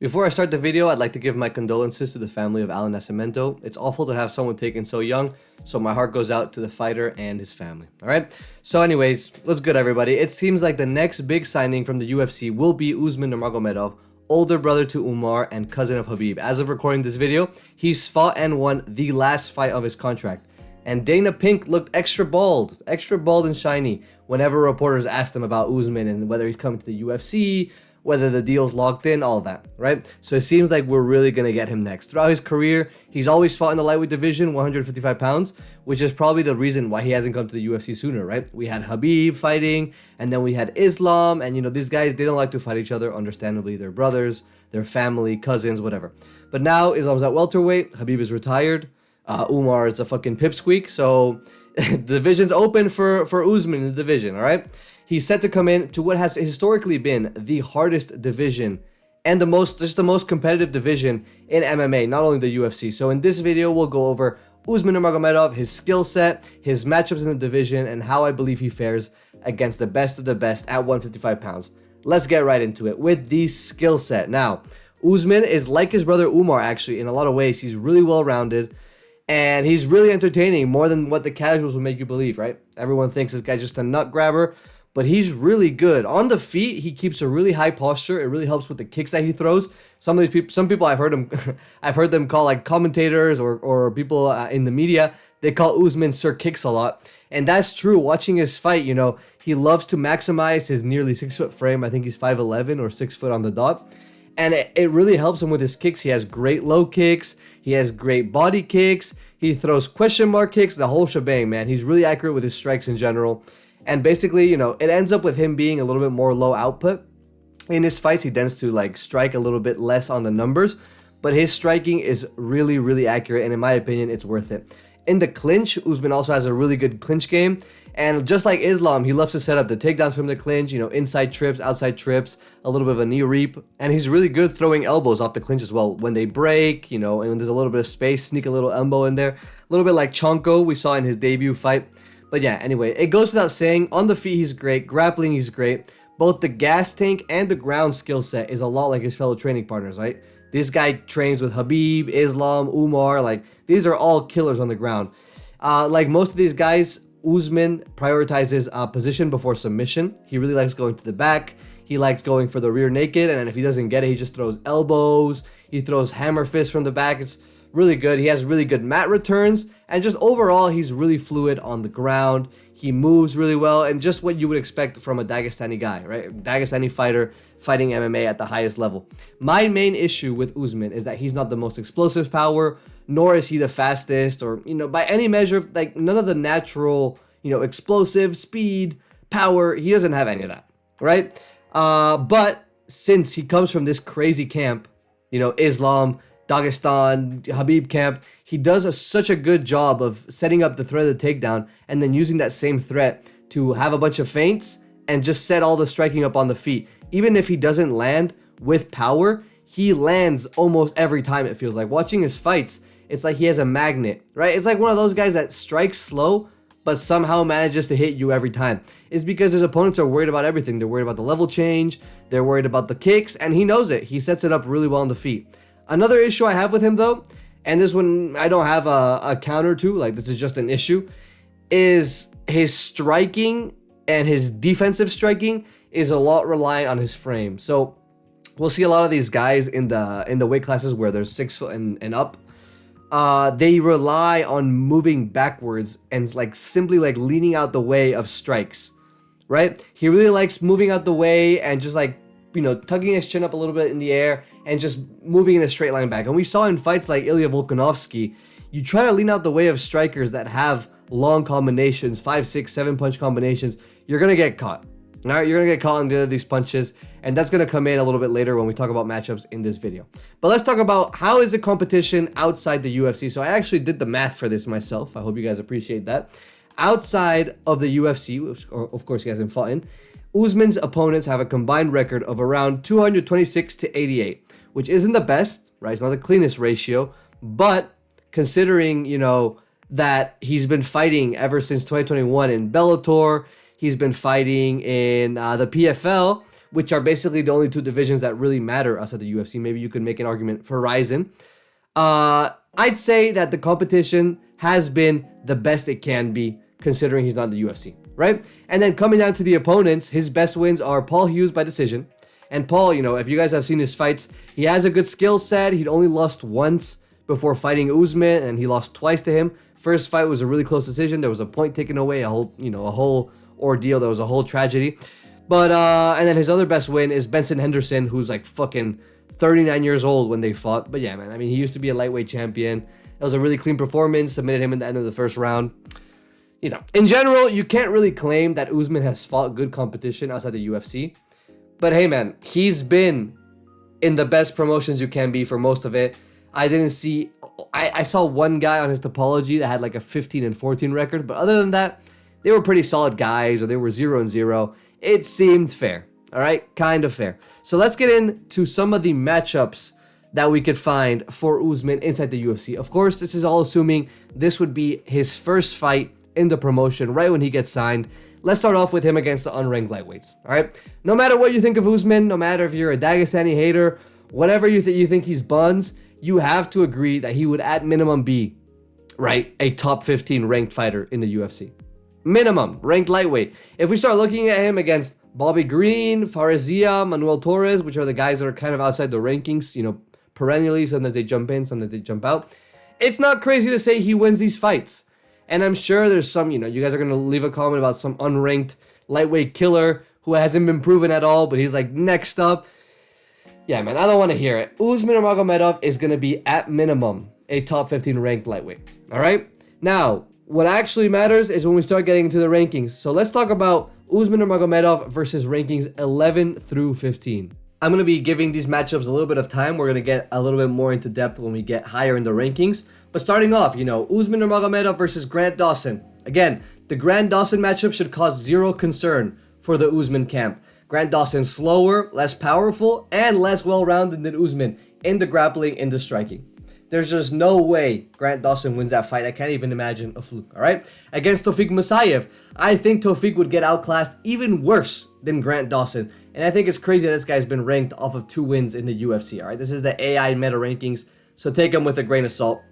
Before I start the video, I'd like to give my condolences to the family of Allan Nascimento. It's awful to have someone taken so young, so my heart goes out to the fighter and his family. Alright? So anyways, what's good everybody? It seems like the next big signing from the UFC will be Usman Nurmagomedov, older brother to Umar and cousin of Khabib. As of recording this video, he's fought and won the last fight of his contract. And Dana Pink looked extra bald and shiny whenever reporters asked him about Usman and whether he's coming to the UFC, whether the deal's locked in, all that, right? So it seems like we're really going to get him next. Throughout his career, he's always fought in the lightweight division, 155 pounds, which is probably the reason why he hasn't come to the UFC sooner, right? We had Khabib fighting, and then we had Islam, and these guys, they don't like to fight each other, understandably. They're brothers, they're family, cousins, whatever. But now Islam's at welterweight, Khabib is retired, Umar is a fucking pipsqueak, so the division's open for Usman in the division, all right? He's set to come in to what has historically been the hardest division and the most competitive division in MMA, not only the UFC. So in this video, we'll go over Usman Nurmagomedov, his skill set, his matchups in the division, and how I believe he fares against the best of the best at 155 pounds. Let's get right into it with the skill set. Now, Usman is like his brother Umar, actually, in a lot of ways. He's really well-rounded, and he's really entertaining, more than what the casuals will make you believe, right? Everyone thinks this guy's just a nut grabber, but he's really good. On the feet, he keeps a really high posture. It really helps with the kicks that he throws. Some people I've heard them call, like, commentators or people in the media, they call Usman Sir Kicks a lot. And that's true. Watching his fight, he loves to maximize his nearly 6-foot frame. I think he's 5'11" or 6 foot on the dot. And it really helps him with his kicks. He has great low kicks. He has great body kicks. He throws question mark kicks, the whole shebang, man. He's really accurate with his strikes in general. And basically, it ends up with him being a little bit more low output. In his fights, he tends to strike a little bit less on the numbers, but his striking is really, really accurate, and in my opinion, it's worth it. In the clinch, Usman also has a really good clinch game, and just like Islam, he loves to set up the takedowns from the clinch, inside trips, outside trips, a little bit of a knee reap, and he's really good throwing elbows off the clinch as well. When they break, and when there's a little bit of space, sneak a little elbow in there, a little bit like Chonko we saw in his debut fight. But yeah, anyway, it goes without saying, on the feet he's great, grappling he's great. Both the gas tank and the ground skill set is a lot like his fellow training partners, right? This guy trains with Khabib, Islam, Umar, these are all killers on the ground. Like most of these guys, Usman prioritizes position before submission. He really likes going to the back. He likes going for the rear naked, and then if he doesn't get it, he just throws elbows. He throws hammer fists from the back. It's really good. He has really good mat returns, and just overall, he's really fluid on the ground. He moves really well, and just what you would expect from a Dagestani guy, right? Dagestani fighter fighting MMA at the highest level. My main issue with Usman is that he's not the most explosive power, nor is he the fastest, or, by any measure, none of the natural, explosive, speed, power, he doesn't have any of that, right? But since he comes from this crazy camp, Islam, Dagestan, Khabib camp, he does such a good job of setting up the threat of the takedown and then using that same threat to have a bunch of feints and just set all the striking up on the feet. Even if he doesn't land with power, he lands almost every time, it feels like. Watching his fights, it's like he has a magnet, right? It's like one of those guys that strikes slow but somehow manages to hit you every time. It's because his opponents are worried about everything. They're worried about the level change, they're worried about the kicks, and he knows it. He sets it up really well on the feet. Another issue I have with him, though, and this one I don't have a counter to, this is just an issue, is his striking and his defensive striking is a lot reliant on his frame. So we'll see a lot of these guys in the weight classes where they're 6 foot and up. They rely on moving backwards and simply leaning out the way of strikes, right? He really likes moving out the way and just tugging his chin up a little bit in the air and just moving in a straight line back. And we saw in fights like Ilya Volkanovski, you try to lean out the way of strikers that have long combinations, 5, 6, 7 punch combinations, you're going to get caught. All right, you're going to get caught in the end of these punches, and that's going to come in a little bit later when we talk about matchups in this video. But let's talk about how is the competition outside the UFC. So I actually did the math for this myself. I hope you guys appreciate that. Outside of the UFC, which of course he hasn't fought in, Usman's opponents have a combined record of around 226 to 88, which isn't the best, right? It's not the cleanest ratio, but considering, that he's been fighting ever since 2021 in Bellator, he's been fighting in the PFL, which are basically the only two divisions that really matter outside the UFC. Maybe you could make an argument for Ryzen. I'd say that the competition has been the best it can be, considering he's not in the UFC, right? And then coming down to the opponents, his best wins are Paul Hughes by decision. And Paul, you know, if you guys have seen his fights, he has a good skill set. He'd only lost once before fighting Usman, and he lost twice to him. First fight was a really close decision. There was a point taken away, a whole ordeal. There was a whole tragedy. But and then his other best win is Benson Henderson, who's like fucking 39 years old when they fought. But yeah, man, I mean, he used to be a lightweight champion. It was a really clean performance. Submitted him in the end of the first round. You know, in general, you can't really claim that Usman has fought good competition outside the UFC. But hey, man, he's been in the best promotions you can be for most of it. I saw one guy on his topology that had like a 15-14 record, but other than that, they were pretty solid guys, or they were 0-0. It seemed fair, all right? Kind of fair. So let's get into some of the matchups that we could find for Usman inside the UFC. Of course, this is all assuming this would be his first fight in the promotion right when he gets signed. Let's start off with him against the unranked lightweights, all right? No matter what you think of Usman, no matter if you're a Dagestani hater, whatever you think he's buns, you have to agree that he would at minimum be, right, a top 15 ranked fighter in the UFC. Minimum, ranked lightweight. If we start looking at him against Bobby Green, Farizia, Manuel Torres, which are the guys that are kind of outside the rankings, you know, perennially, sometimes they jump in, sometimes they jump out. It's not crazy to say he wins these fights. And I'm sure there's some, you know, you guys are going to leave a comment about some unranked lightweight killer who hasn't been proven at all, but he's like next up. Yeah, man, I don't want to hear it. Usman Nurmagomedov is going to be, at minimum, a top 15 ranked lightweight. All right? Now, what actually matters is when we start getting into the rankings. So let's talk about Usman Nurmagomedov versus rankings 11 through 15. I'm going to be giving these matchups a little bit of time. We're going to get a little bit more into depth when we get higher in the rankings. But starting off, you know, Usman Nurmagomedov versus Grant Dawson. Again, the Grant Dawson matchup should cause zero concern for the Usman camp. Grant Dawson slower, less powerful, and less well-rounded than Usman in the grappling, in the striking. There's just no way Grant Dawson wins that fight. I can't even imagine a fluke, all right? Against Tofiq Musayev, I think Tofiq would get outclassed even worse than Grant Dawson. And I think it's crazy that this guy's been ranked off of 2 wins in the UFC, all right? This is the AI meta rankings, so take him with a grain of salt.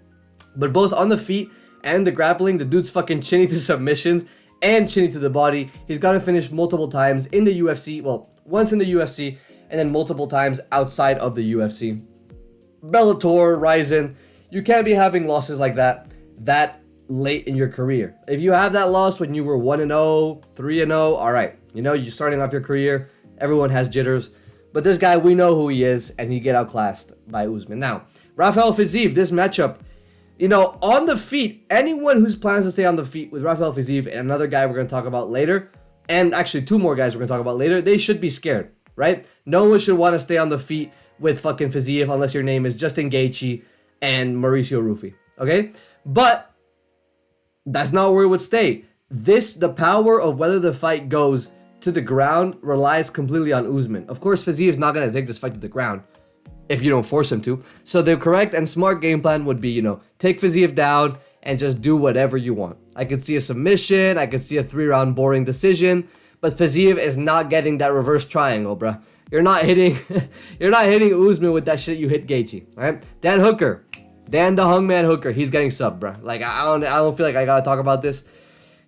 But both on the feet and the grappling, the dude's fucking chinny to submissions and chinny to the body. He's gotten finished multiple times in the UFC, well, once in the UFC, and then multiple times outside of the UFC. Bellator, Ryzen, you can't be having losses like that late in your career. If you have that loss when you were 1-0, 3-0, all right. You know, you're starting off your career. Everyone has jitters. But this guy, we know who he is, and he get outclassed by Usman. Now, Rafael Fiziev, this matchup, you know, on the feet, anyone who's plans to stay on the feet with Rafael Fiziev and another guy we're going to talk about later, and actually 2 more guys we're going to talk about later, they should be scared, right? No one should want to stay on the feet with fucking Fiziev unless your name is Justin Gaethje and Mauricio Rufy, okay? But that's not where it would stay. The power of whether the fight goes to the ground relies completely on Usman. Of course, Fiziev's not going to take this fight to the ground if you don't force him to. So the correct and smart game plan would be, you know, take Fiziev down and just do whatever you want. I could see a submission, I could see a 3-round boring decision, but Fiziev is not getting that reverse triangle, bruh. You're not hitting Usman with that shit you hit Gaethje, all right? Dan Hooker, Dan the Hungman Hooker, he's getting subbed, bruh. Like, I don't feel like I gotta talk about this.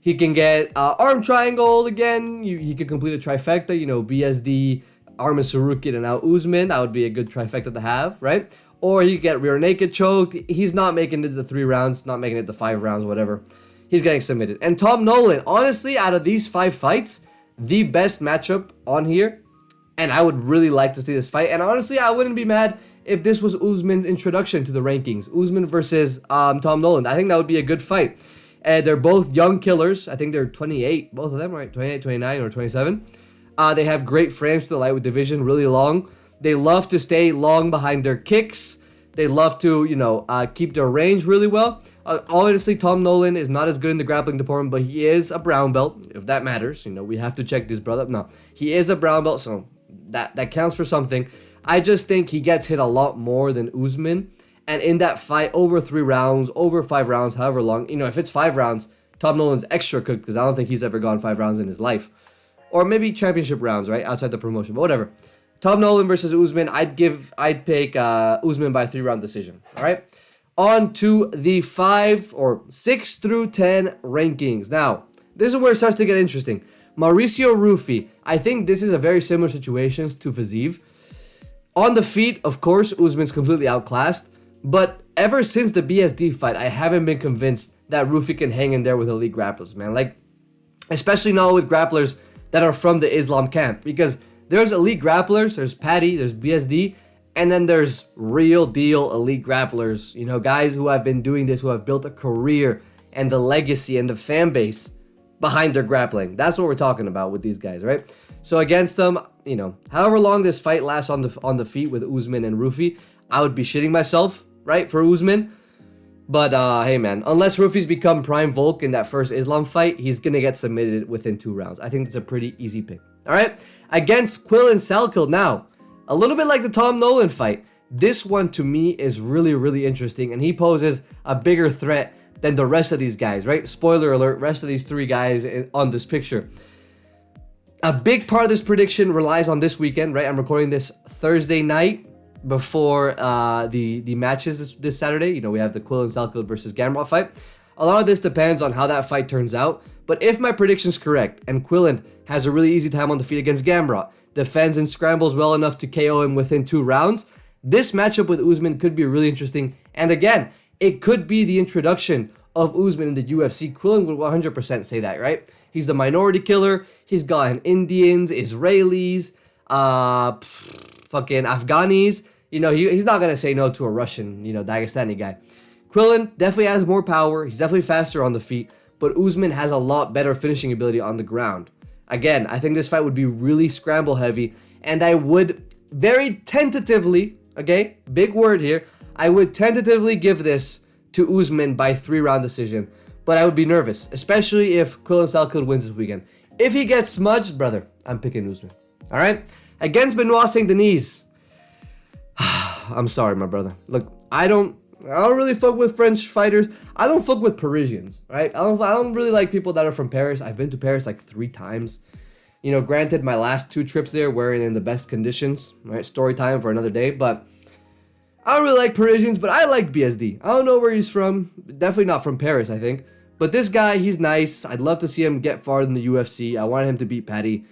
He can get arm triangle again. He could complete a trifecta, you know, BSD, Arman Sarukian, and now Usman. That would be a good trifecta to have, right? Or he could get rear naked choked. He's not making it to 3 rounds, not making it to 5 rounds, whatever. He's getting submitted. And Tom Nolan, honestly, out of these 5 fights, the best matchup on here. And I would really like to see this fight. And honestly, I wouldn't be mad if this was Usman's introduction to the rankings. Usman versus Tom Nolan. I think that would be a good fight. And they're both young killers. I think they're 28, both of them, right? 28, 29, or 27. They have great frames to the lightweight division, really long. They love to stay long behind their kicks. They love to, you know, keep their range really well. Honestly, Tom Nolan is not as good in the grappling department, but he is a brown belt, if that matters. You know, we have to check this brother. No, he is a brown belt, so that counts for something. I just think he gets hit a lot more than Usman. And in that fight, over 3 rounds, over 5 rounds, however long, you know, if it's 5 rounds, Tom Nolan's extra cooked because I don't think he's ever gone 5 rounds in his life. or maybe championship rounds, right, outside the promotion, but whatever. Tom Nolan versus Usman, I'd pick Usman by 3-round decision. All right, on to the 6 through 10 rankings. Now, this is where it starts to get interesting. Mauricio Rufy, I think this is a very similar situation to Fiziev. On the feet, of course, Usman's completely outclassed, but ever since the BSD fight, I haven't been convinced that Rufy can hang in there with elite grapplers, man. Like, especially not with grapplers that are from the Islam camp, because there's elite grapplers, there's Paddy, there's BSD, and then there's real deal elite grapplers, you know, guys who have been doing this, who have built a career and the legacy and the fan base behind their grappling. That's what we're talking about with these guys, right? So against them, you know, however long this fight lasts on the feet with Usman and Rufy, I would be shitting myself, right, for Usman. But hey man, unless Rufy's become Prime Volk in that first Islam fight, he's gonna get submitted within 2 rounds. I think it's a pretty easy pick. All right, against Quillan Salkill now, a little bit like the Tom Nolan fight. This one to me is really, really interesting, and he poses a bigger threat than the rest of these guys, right? Spoiler alert, rest of these 3 guys on this picture. A big part of this prediction relies on this weekend, right? I'm recording this Thursday night before the matches this Saturday. You know, we have the Quillan Salkill versus Gamrot fight. A lot of this depends on how that fight turns out. But if my prediction's correct and Quillan has a really easy time on the feet against Gamrot, defends and scrambles well enough to KO him within 2 rounds, this matchup with Usman could be really interesting. And again, it could be the introduction of Usman in the UFC. Quillan would 100% say that, right? He's the minority killer. He's got Indians, Israelis, fucking Afghanis. You know, he's not going to say no to a Russian, you know, Dagestani guy. Quillan definitely has more power. He's definitely faster on the feet. But Usman has a lot better finishing ability on the ground. Again, I think this fight would be really scramble heavy. And I would very tentatively, okay, big word here, I would tentatively give this to Usman by 3-round decision. But I would be nervous, especially if Quillan Salkill wins this weekend. If he gets smudged, brother, I'm picking Usman. All right? Against Benoit Saint Denis. I'm sorry, my brother. Look, I don't really fuck with French fighters. I don't fuck with Parisians, right? I don't really like people that are from Paris. I've been to Paris like 3 times. You know, granted, my last 2 trips there weren't in the best conditions, right? Story time for another day, but I don't really like Parisians, but I like BSD. I don't know where he's from. Definitely not from Paris, I think. But this guy, he's nice. I'd love to see him get far in the UFC. I wanted him to beat Paddy,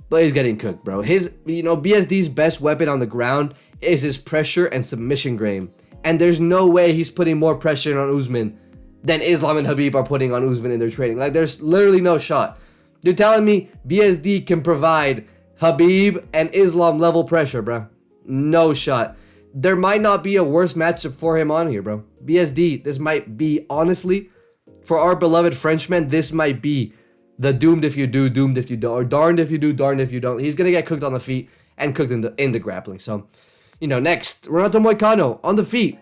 but he's getting cooked, bro. His, you know, BSD's best weapon on the ground is his pressure and submission game. And there's no way he's putting more pressure on Usman than Islam and Khabib are putting on Usman in their training. Like, there's literally no shot. You're telling me BSD can provide Khabib and Islam level pressure, bro? No shot. There might not be a worse matchup for him on here, bro. BSD, this might be, honestly, for our beloved Frenchman, this might be the doomed if you do, doomed if you don't, or darned if you do, darned if you don't. He's gonna get cooked on the feet and cooked in the grappling. So, you know, next, Renato Moicano on the feet.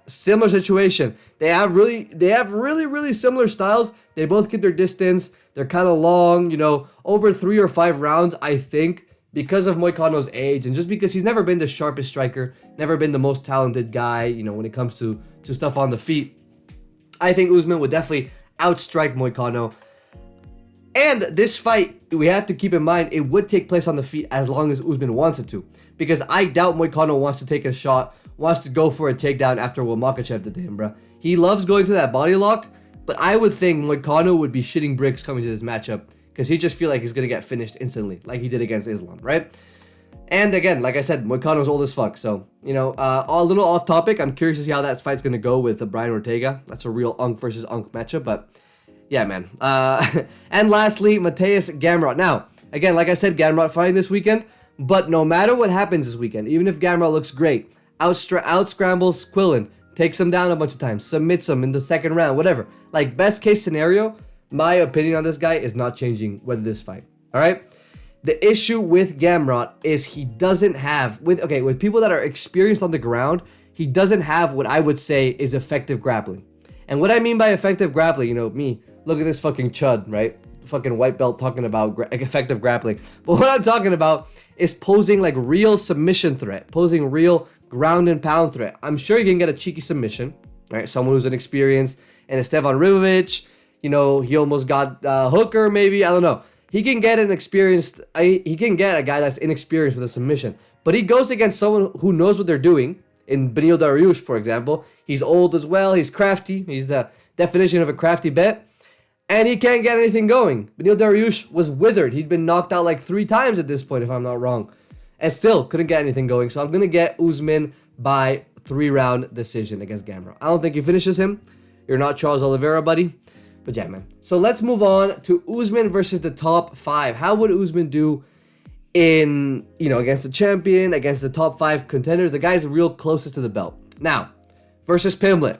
Similar situation. They have really similar styles. They both keep their distance. They're kind of long, you know, over 3 or 5 rounds, I think, because of Moicano's age and just because he's never been the sharpest striker, never been the most talented guy, you know, when it comes to stuff on the feet. I think Usman would definitely outstrike Moicano. And this fight, we have to keep in mind, it would take place on the feet as long as Usman wants it to. Because I doubt Moicano wants to take a shot, wants to go for a takedown after what Machachev did to him, bro. He loves going to that body lock, but I would think Moicano would be shitting bricks coming to this matchup because he just feel like he's going to get finished instantly, like he did against Islam, right? And again, like I said, Moicano's old as fuck, so, you know, a little off topic. I'm curious to see how that fight's going to go with Brian Ortega. That's a real Unk versus Unk matchup, but yeah, man. And lastly, Mateusz Gamrot. Now, again, like I said, Gamrot fighting this weekend, but no matter what happens this weekend, even if Gamrot looks great, out-scrambles Quillan, takes him down a bunch of times, submits him in the 2nd round, whatever. Like, best case scenario, my opinion on this guy is not changing with this fight, all right? The issue with Gamrot is he doesn't have, with people that are experienced on the ground, he doesn't have what I would say is effective grappling. And what I mean by effective grappling, you know, me, look at this fucking chud, right? Fucking white belt talking about effective grappling. But what I'm talking about is posing like real submission threat, posing real ground and pound threat. I'm sure you can get a cheeky submission, right? Someone who's inexperienced, and Estevan Ribovic, you know, he almost got Hooker maybe, I don't know. he can get he can get a guy that's inexperienced with a submission. But he goes against someone who knows what they're doing. In Beneil Dariush, for example, he's old as well. He's crafty. He's the definition of a crafty bet. And he can't get anything going. Beneil Dariush was withered. He'd been knocked out like 3 times at this point, if I'm not wrong. And still couldn't get anything going. So I'm going to get Usman by 3-round decision against Gamrot. I don't think he finishes him. You're not Charles Oliveira, buddy. But yeah, man. So let's move on to Usman versus the top 5. How would Usman do in, against the champion, against the top 5 contenders, the guys real closest to the belt? Now, versus Pimblett.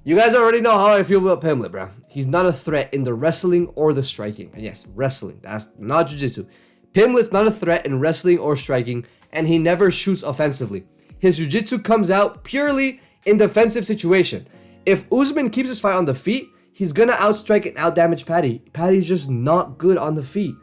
You guys already know how I feel about Pimblett, bro. He's not a threat in the wrestling or the striking. And yes, wrestling. That's not jiu-jitsu. Pimblett's not a threat in wrestling or striking, and he never shoots offensively. His jiu-jitsu comes out purely in defensive situation. If Usman keeps his fight on the feet, he's gonna outstrike and outdamage Paddy. Paddy's just not good on the feet.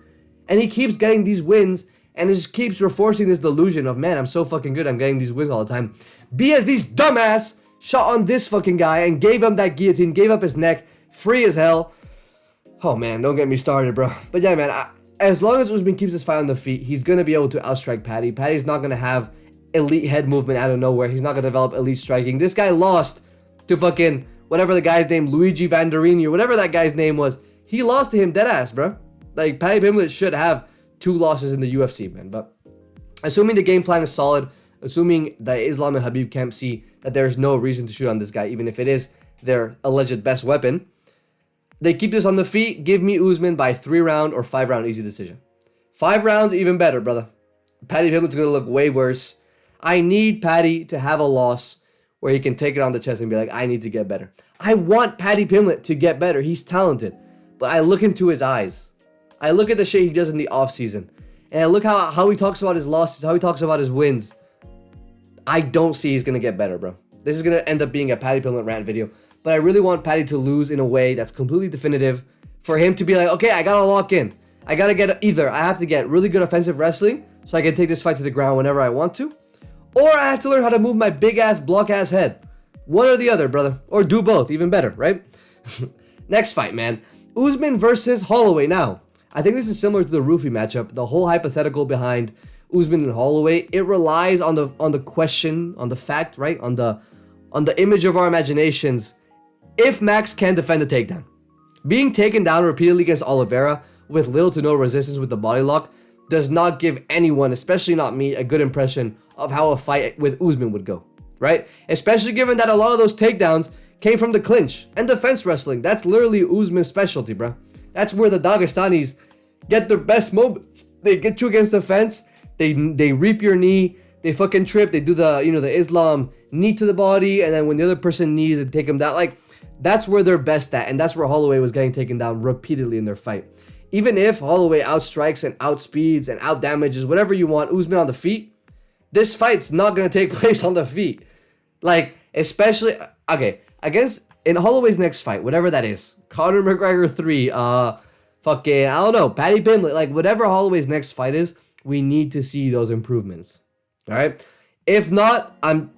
And he keeps getting these wins, and it just keeps reinforcing this delusion of, man, I'm so fucking good, I'm getting these wins all the time. BSD's dumbass shot on this fucking guy and gave him that guillotine, gave up his neck, free as hell. Oh man, don't get me started, bro. But yeah, man, as long as Usman keeps his fight on the feet, he's gonna be able to outstrike Paddy. Paddy's not gonna have elite head movement out of nowhere. He's not gonna develop elite striking. This guy lost to fucking whatever the guy's name, Luigi Vanderini or whatever that guy's name was. He lost to him deadass, bro. Like, Paddy Pimblett should have 2 losses in the UFC, man. But assuming the game plan is solid, assuming that Islam and Khabib can't see that there's no reason to shoot on this guy, even if it is their alleged best weapon, they keep this on the feet. Give me Usman by 3-round or 5-round easy decision. 5 rounds, even better, brother. Paddy Pimblett's going to look way worse. I need Paddy to have a loss where he can take it on the chest and be like, I need to get better. I want Paddy Pimblett to get better. He's talented. But I look into his eyes. I look at the shit he does in the offseason. And I look how he talks about his losses, how he talks about his wins. I don't see he's going to get better, bro. This is going to end up being a Paddy Pimblett rant video. But I really want Paddy to lose in a way that's completely definitive. For him to be like, okay, I got to lock in. I got to get either. I have to get really good offensive wrestling so I can take this fight to the ground whenever I want to. Or I have to learn how to move my big-ass, block-ass head. One or the other, brother. Or do both, even better, right? Next fight, man. Usman versus Holloway. Now, I think this is similar to the Roofy matchup. The whole hypothetical behind Usman and Holloway, it relies on the question, on the fact, right? On the image of our imaginations. If Max can defend the takedown. Being taken down repeatedly against Oliveira with little to no resistance with the body lock does not give anyone, especially not me, a good impression of how a fight with Usman would go, right? Especially given that a lot of those takedowns came from the clinch and defense wrestling. That's literally Usman's specialty, bro. That's where the Dagestanis get their best moments. They get you against the fence, they reap your knee, they fucking trip, they do the, the Islam knee to the body, and then when the other person knees, they take them down. Like, that's where they're best at, and that's where Holloway was getting taken down repeatedly in their fight. Even if Holloway outstrikes and outspeeds and outdamages, whatever you want, Usman on the feet, this fight's not going to take place on the feet. Like, especially, okay, in Holloway's next fight, whatever that is, Conor McGregor 3, fucking, I don't know, Paddy Pimblett, like, whatever Holloway's next fight is, we need to see those improvements, all right? If not, I'm,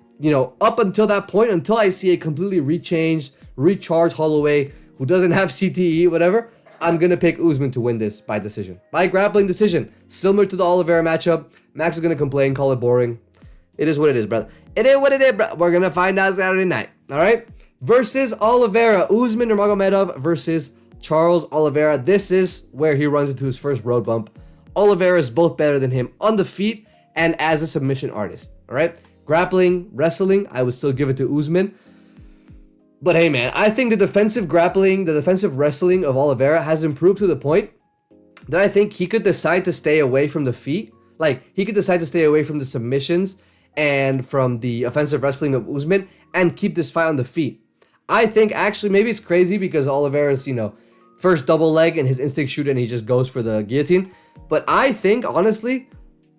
up until that point, until I see a completely recharged Holloway who doesn't have CTE, whatever, I'm going to pick Usman to win this by decision. By grappling decision. Similar to the Oliveira matchup. Max is going to complain, call it boring. It is what it is, brother. It is what it is, bro. We're going to find out Saturday night. All right? Versus Oliveira. Usman Nurmagomedov versus Charles Oliveira. This is where he runs into his first road bump. Oliveira is both better than him on the feet and as a submission artist. All right? Grappling, wrestling, I would still give it to Usman. But hey, man, I think the defensive grappling, the defensive wrestling of Oliveira has improved to the point that I think he could decide to stay away from the feet. Like, he could decide to stay away from the submissions and from the offensive wrestling of Usman and keep this fight on the feet. I think, actually, maybe it's crazy because Oliveira's, first double leg and his instinct shoot and he just goes for the guillotine. But I think, honestly,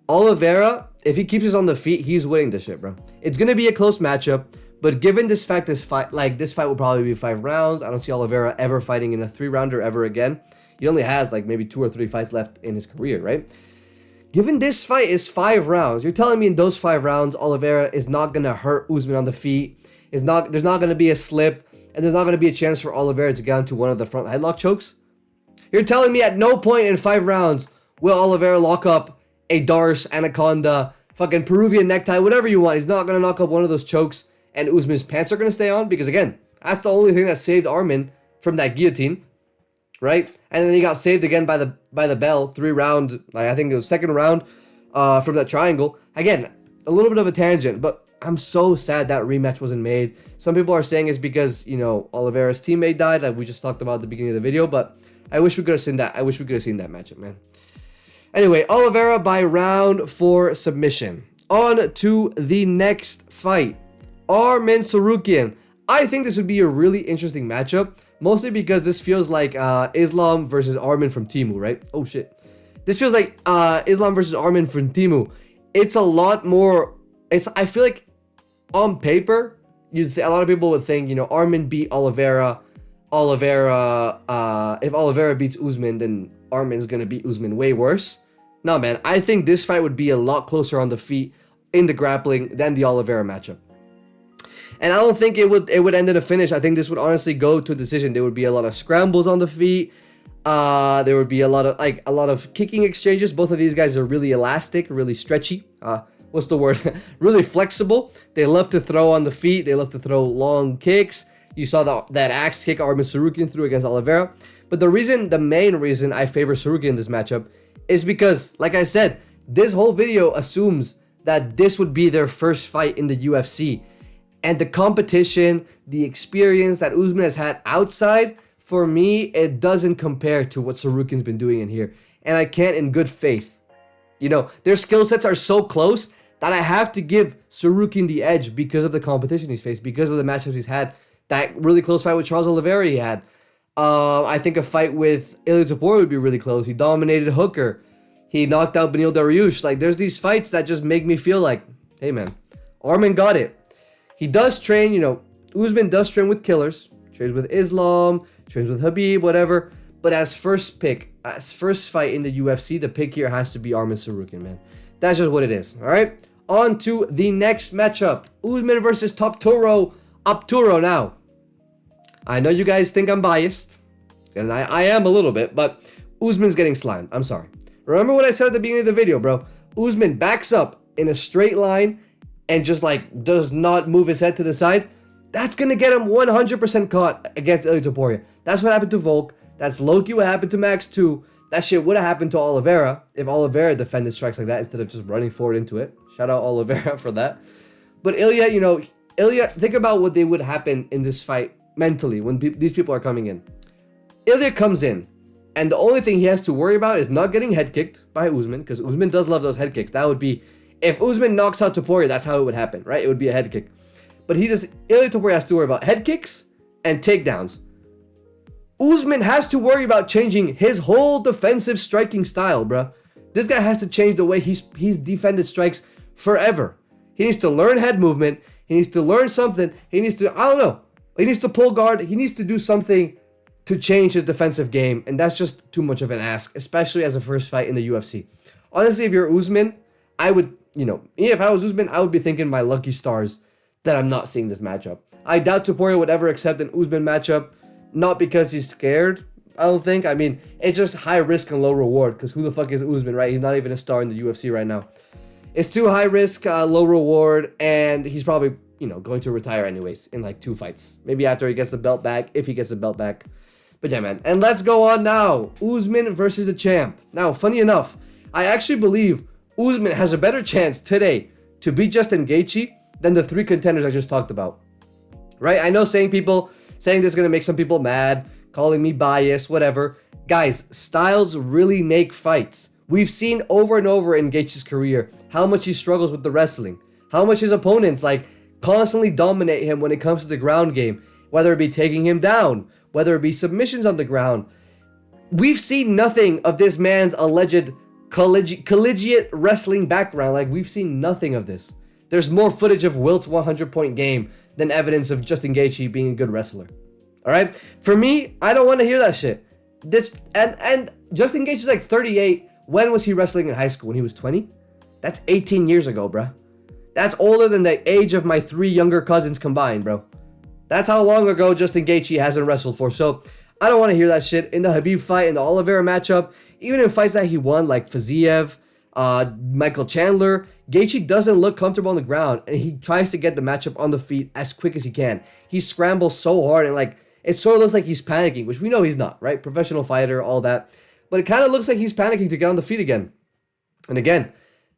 Oliveira, if he keeps us on the feet, he's winning this shit, bro. It's going to be a close matchup. But given this fact, this fight will probably be 5 rounds. I don't see Oliveira ever fighting in a 3-rounder ever again. He only has like maybe 2 or 3 fights left in his career, right? Given this fight is 5 rounds, you're telling me in those 5 rounds, Oliveira is not gonna hurt Usman on the feet. There's not gonna be a slip, and there's not gonna be a chance for Oliveira to get into one of the front headlock chokes. You're telling me at no point in 5 rounds will Oliveira lock up a Darce, Anaconda, fucking Peruvian necktie, whatever you want. He's not going to knock up one of those chokes and Usman's pants are going to stay on? Because again, that's the only thing that saved Arman from that guillotine, right? And then he got saved again by the bell, 3 round, like I think it was 2nd round from that triangle. Again, a little bit of a tangent, but I'm so sad that rematch wasn't made. Some people are saying it's because, you know, Oliveira's teammate died, like we just talked about at the beginning of the video, but I wish we could have seen that. I wish we could have seen that matchup, man. Anyway, Oliveira by round 4 submission. On to the next fight. Arman Tsarukyan. I think this would be a really interesting matchup, mostly because this feels like Islam versus Arman from Temu, right? Oh shit. This feels like Islam versus Arman from Temu. It's a lot more, I feel like on paper, a lot of people would think, you know, Arman beat Oliveira. If Oliveira beats Usman, then Arman's gonna beat Usman way worse. No, man, I think this fight would be a lot closer on the feet in the grappling than the Oliveira matchup. And I don't think it would end in a finish. I think this would honestly go to a decision. There would be a lot of scrambles on the feet. There would be a lot of kicking exchanges. Both of these guys are really elastic, really stretchy. What's the word? Really flexible. They love to throw on the feet. They love to throw long kicks. You saw that axe kick Arman Tsarukyan threw against Oliveira. But the main reason I favor Tsarukyan in this matchup is because, like I said, this whole video assumes that this would be their first fight in the UFC. And the competition, the experience that Usman has had outside, for me, it doesn't compare to what Tsarukyan's been doing in here. And I can't in good faith. You know, their skill sets are so close that I have to give Tsarukyan the edge because of the competition he's faced, because of the matchups he's had. That really close fight with Charles Oliveira he had. I think a fight with Ilia Topuria would be really close. He dominated Hooker. He knocked out Beneil Dariush. Like, there's these fights that just make me feel like, hey man, Arman got it. He does train, you know, Usman does train with killers. Trains with Islam, trains with Khabib, whatever. But as first fight in the UFC, the pick here has to be Arman Tsarukyan, man. That's just what it is, all right? On to the next matchup. Usman versus Topuria now. I know you guys think I'm biased, and I am a little bit, but Usman's getting slimed. I'm sorry. Remember what I said at the beginning of the video, bro? Usman backs up in a straight line and just like does not move his head to the side. That's gonna get him 100% caught against Ilia Topuria. That's what happened to Volk. That's low-key what happened to Max too. That shit would have happened to Oliveira if Oliveira defended strikes like that instead of just running forward into it. Shout out Oliveira for that. But Ilia, you know, think about what they would happen in this fight mentally when these people are coming in. Ilia comes in, and the only thing he has to worry about is not getting head kicked by Usman, because Usman does love those head kicks. That would be, if Usman knocks out Topuria, that's how it would happen, right? It would be a head kick. But Ilia Topuria has to worry about head kicks and takedowns. Usman has to worry about changing his whole defensive striking style, bruh. This guy has to change the way he's defended strikes forever. He needs to learn head movement. He needs to learn something. He needs to, I don't know. He needs to pull guard. He needs to do something to change his defensive game. And that's just too much of an ask, especially as a first fight in the UFC. Honestly, if you're Usman, I would, you know, if I was Usman, I would be thinking my lucky stars that I'm not seeing this matchup. I doubt Topuria would ever accept an Usman matchup, not because he's scared, I don't think. I mean, it's just high risk and low reward, because who the fuck is Usman, right? He's not even a star in the UFC right now. It's too high risk, low reward, and he's probably, you know, going to retire anyways in like 2 fights. Maybe after he gets the belt back, if he gets the belt back. But yeah, man. And let's go on now. Usman versus the champ. Now, funny enough, I actually believe Usman has a better chance today to beat Justin Gaethje than the 3 contenders I just talked about. Right? I know saying this is going to make some people mad, calling me biased, whatever. Guys, styles really make fights. We've seen over and over in Gaethje's career how much he struggles with the wrestling. How much his opponents like constantly dominate him when it comes to the ground game. Whether it be taking him down, whether it be submissions on the ground. We've seen nothing of this man's alleged collegiate wrestling background. Like, we've seen nothing of this. There's more footage of Wilt's 100-point game than evidence of Justin Gaethje being a good wrestler. All right? For me, I don't want to hear that shit. And Justin Gaethje's like 38. When was he wrestling in high school? When he was 20? That's 18 years ago, bruh. That's older than the age of my 3 younger cousins combined, bro. That's how long ago Justin Gaethje hasn't wrestled for. So I don't want to hear that shit. In the Khabib fight, in the Oliveira matchup, even in fights that he won, like Fiziev, Michael Chandler, Gaethje doesn't look comfortable on the ground, and he tries to get the matchup on the feet as quick as he can. He scrambles so hard, and like it sort of looks like he's panicking, which we know he's not, right? Professional fighter, all that. But it kind of looks like he's panicking to get on the feet again. And again,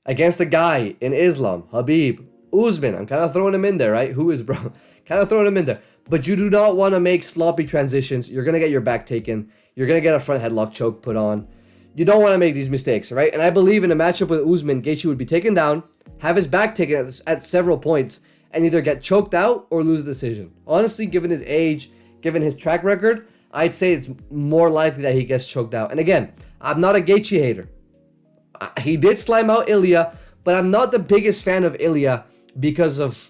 against the guy in Islam, Khabib, Usman, I'm kind of throwing him in there, right? Who is, bro? Kind of throwing him in there. But you do not want to make sloppy transitions. You're going to get your back taken. You're going to get a front headlock choke put on. You don't want to make these mistakes, right? And I believe in a matchup with Usman, Gaethje would be taken down, have his back taken at several points, and either get choked out or lose the decision. Honestly, given his age, given his track record, I'd say it's more likely that he gets choked out. And again, I'm not a Gaethje hater. He did slime out Ilya, but I'm not the biggest fan of Ilya because of...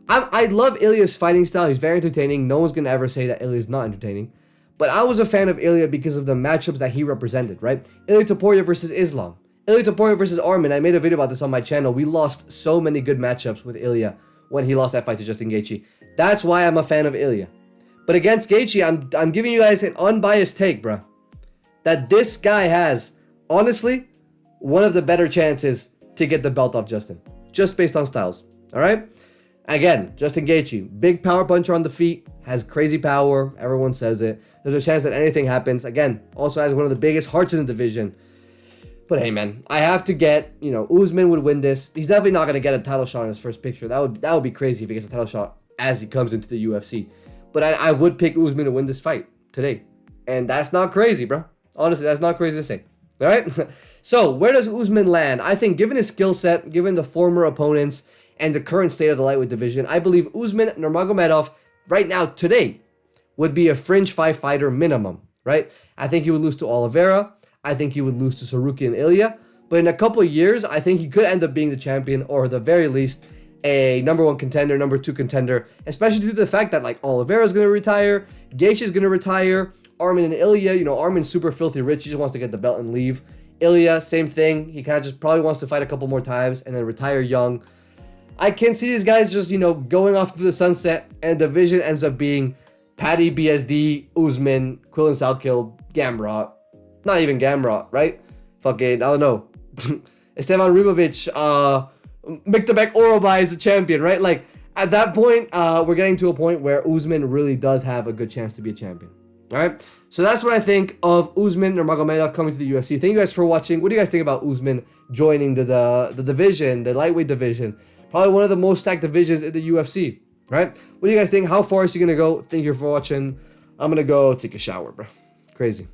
I love Ilya's fighting style. He's very entertaining. No one's going to ever say that Ilya's not entertaining. But I was a fan of Ilya because of the matchups that he represented, right? Ilya Topuria versus Islam. Ilya Topuria versus Arman. I made a video about this on my channel. We lost so many good matchups with Ilya when he lost that fight to Justin Gaethje. That's why I'm a fan of Ilya. But against Gaethje, I'm giving you guys an unbiased take, bro. That this guy has, honestly, one of the better chances to get the belt off Justin. Just based on styles, all right? Again, Justin Gaethje, big power puncher on the feet, has crazy power. Everyone says it. There's a chance that anything happens. Again, also has one of the biggest hearts in the division. But hey, man, I have to get, Usman would win this. He's definitely not going to get a title shot in his first picture. That would be crazy if he gets a title shot as he comes into the UFC. But I would pick Usman to win this fight today. And that's not crazy, bro. Honestly, that's not crazy to say. All right? So, where does Usman land? I think given his skill set, given the former opponents, and the current state of the lightweight division, I believe Usman Nurmagomedov, right now, today, would be a fringe 5 fighter minimum, right? I think he would lose to Oliveira. I think he would lose to Saruki and Ilya. But in a couple of years, I think he could end up being the champion, or at the very least, a number 1 contender, number 2 contender, especially due to the fact that, like, Oliveira is going to retire, Gaethje is going to retire, Arman and Ilya, Arman's super filthy rich, he just wants to get the belt and leave. Ilya, same thing, he kind of just probably wants to fight a couple more times and then retire young. I can see these guys just, going off to the sunset, and the division ends up being Paddy, BSD, Usman, Quillen Salkill, Gamrot. Not even Gamrot, right? Fucking, I don't know. Esteban Ribovic, Miktabek Orobai is the champion, right? Like, at that point, we're getting to a point where Usman really does have a good chance to be a champion. All right? So that's what I think of Usman Nurmagomedov coming to the UFC. Thank you guys for watching. What do you guys think about Usman joining the division, the lightweight division? Probably one of the most stacked divisions in the UFC, right? What do you guys think? How far is he going to go? Thank you for watching. I'm going to go take a shower, bro. Crazy.